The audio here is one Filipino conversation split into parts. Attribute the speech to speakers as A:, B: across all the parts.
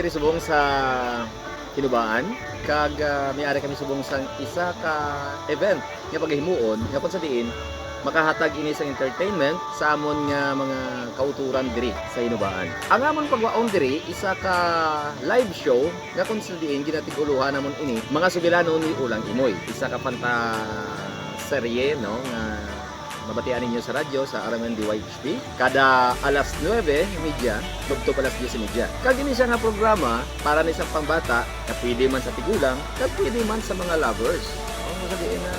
A: diri subong sa Tinubaan kag may-ari kami subong sang isa ka event nga paghimuon nga kun sa diin makahatag ini sa entertainment sa amon nga mga kauturan diri sa Tinubaan. Ang amon pagwaon diri isa ka live show nga kun sa diin ginatiguluhan namon ini mga sugilano ni Ulang Imoy. Isa ka panta serye no nga mabatian ninyo sa radyo sa RMN DYHP kada alas 9:30 tugtog alas 10:30. Kag ini siya nga programa para ni sa pangbata na pwede man sa tigulang kag pwede man sa mga lovers. Ang sabihin na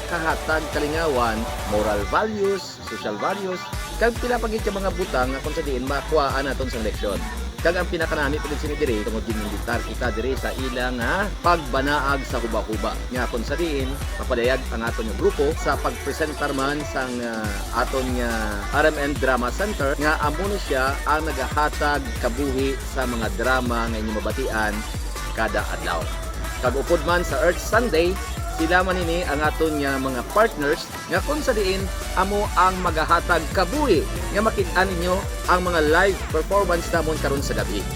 A: kahatag kalingawan, moral values, social values kag pila pagit ka mga butang nga kun sa diin makuhaan naton sa leksyon. Kag ang pinakanami pagit sini diri tungod ginilitar kita diri sa ilang pagbanaag sa kuba-kuba nga kun sa diin mapadayag ang aton nga grupo sa pagpresentar man sang aton nga RMN Drama Center nga amo ni siya ang nagahatag kabuhi sa mga drama nga inyong mabatian kada adlaw. Kag upod man sa Earth Sunday sila man ini ang aton nga mga partners nga kun sa diin amo ang magahatag kabuhi nga makit-an ninyo ang mga live performance namon karon sa gabi.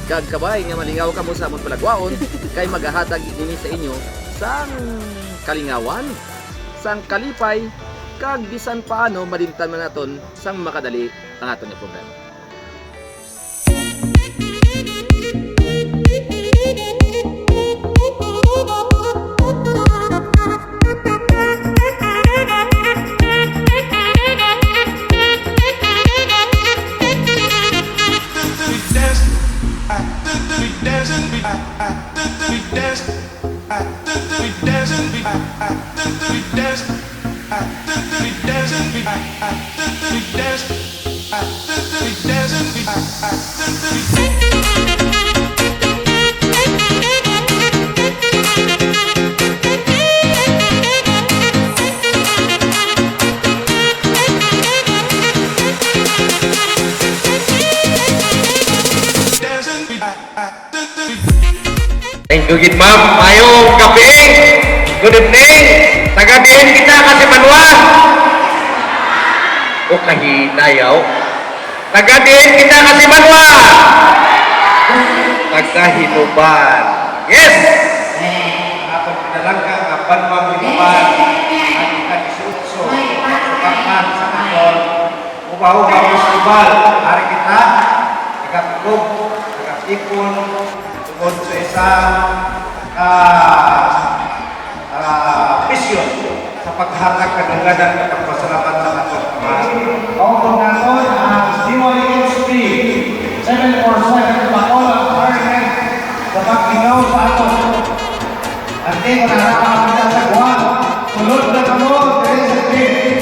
A: Kag kabay nga malingaw kamo sa amon palagwaon kay magahatag ini sa inyo sang kalingawan, sang kalipay kag bisan paano malimtan man naton sang makadali ang aton nga programa.
B: Thank you, Gid Ma'am. Mayong gabi. Good evening. Tagadiin kita kasi Manuan. O kahina yaw. Tagadiin kita kasi Manuan. Tagahinuban. Yes! Atong pinalangka nga Banwang Hinuban. Ang ikadisutso. Sukakan sa katon. Ubaw-ubaw festival. Hari kita. Ikapikog. Ikapikon. Tungkol sa isang misyon sa paghatag kadungganan at pagpasalamat sa ating Panginoon. Kaupang naton ang DYHP 747 Bacolod Arnett sa pagkingaw sa aton. Ante ko narapan kita sa Guam. Sulod na kamo, diri sa team.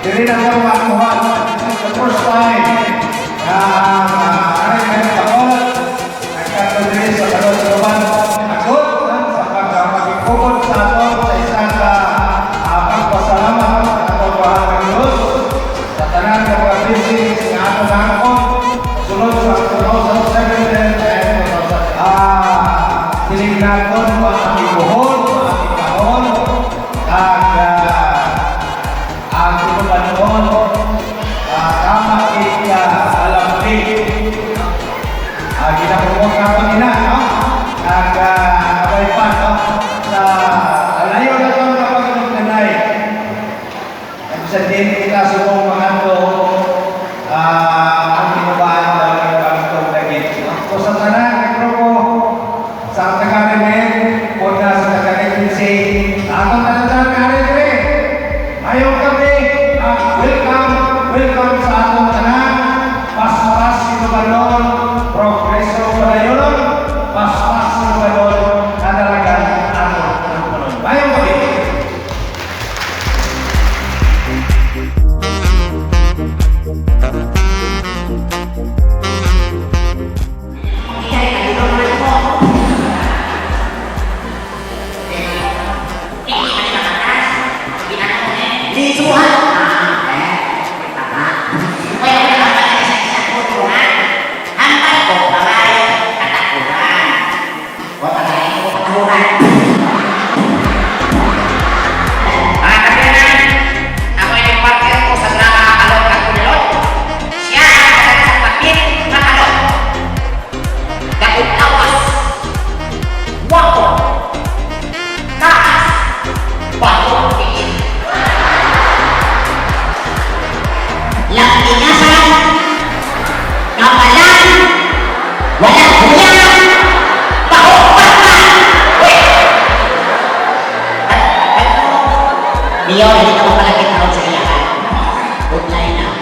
B: Diri na kamo makuha. This is the first time na Arnett Bacolod nagkatuloy sa kalooban. Agod sa pagpagpupod sa aton sa isang pagpasalamat sa aton ng Diyos sa tanan ng mga blessings na aton hangkon sunod sa 2017 and 2018. Tinignaton pa ang ibuhon, pa ang ikahon, ang tinuban noon, tama kita alam rin. Ginapumok na Pangina, no? Nag-abay pa, no? Sa alayo na ito na pag-nanay. Sa din kita subong mahando ang Tinubaan dalam pagkakong dagit. So sa tanan, grupo sa Taga-Remen, po na sa Taga-Remensi, atong tanan ka-Remen. Ayong kami, welcome sa atong tanan. Pas-pas Tinubaan, Progreso Padayon, pas-pas Tinubaan, nadalagan atong Tinubaan. Ayong kami.
C: Siya ang sa papit na kalot. Gagawin Leo, hindi ka mapalapit out sa iya. Good line na.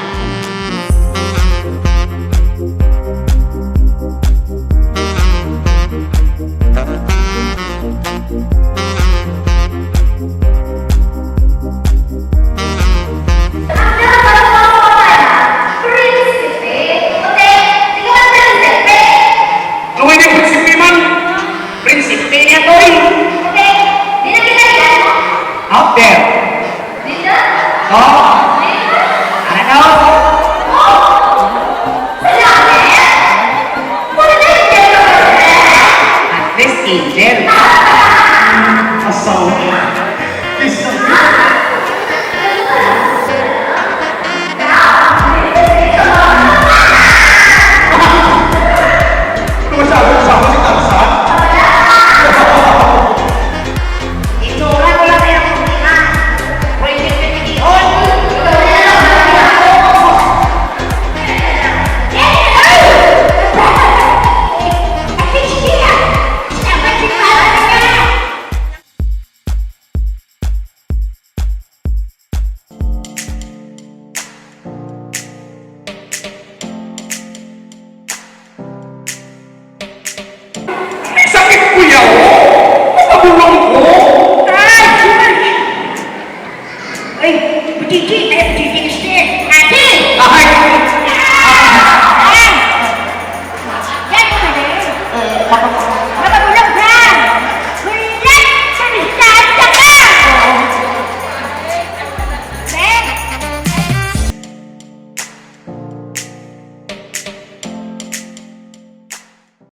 B: Gawin yung prinsipe man. Prinsipe niya to eh. Out there. Oh. Ano? At least angel. Asawa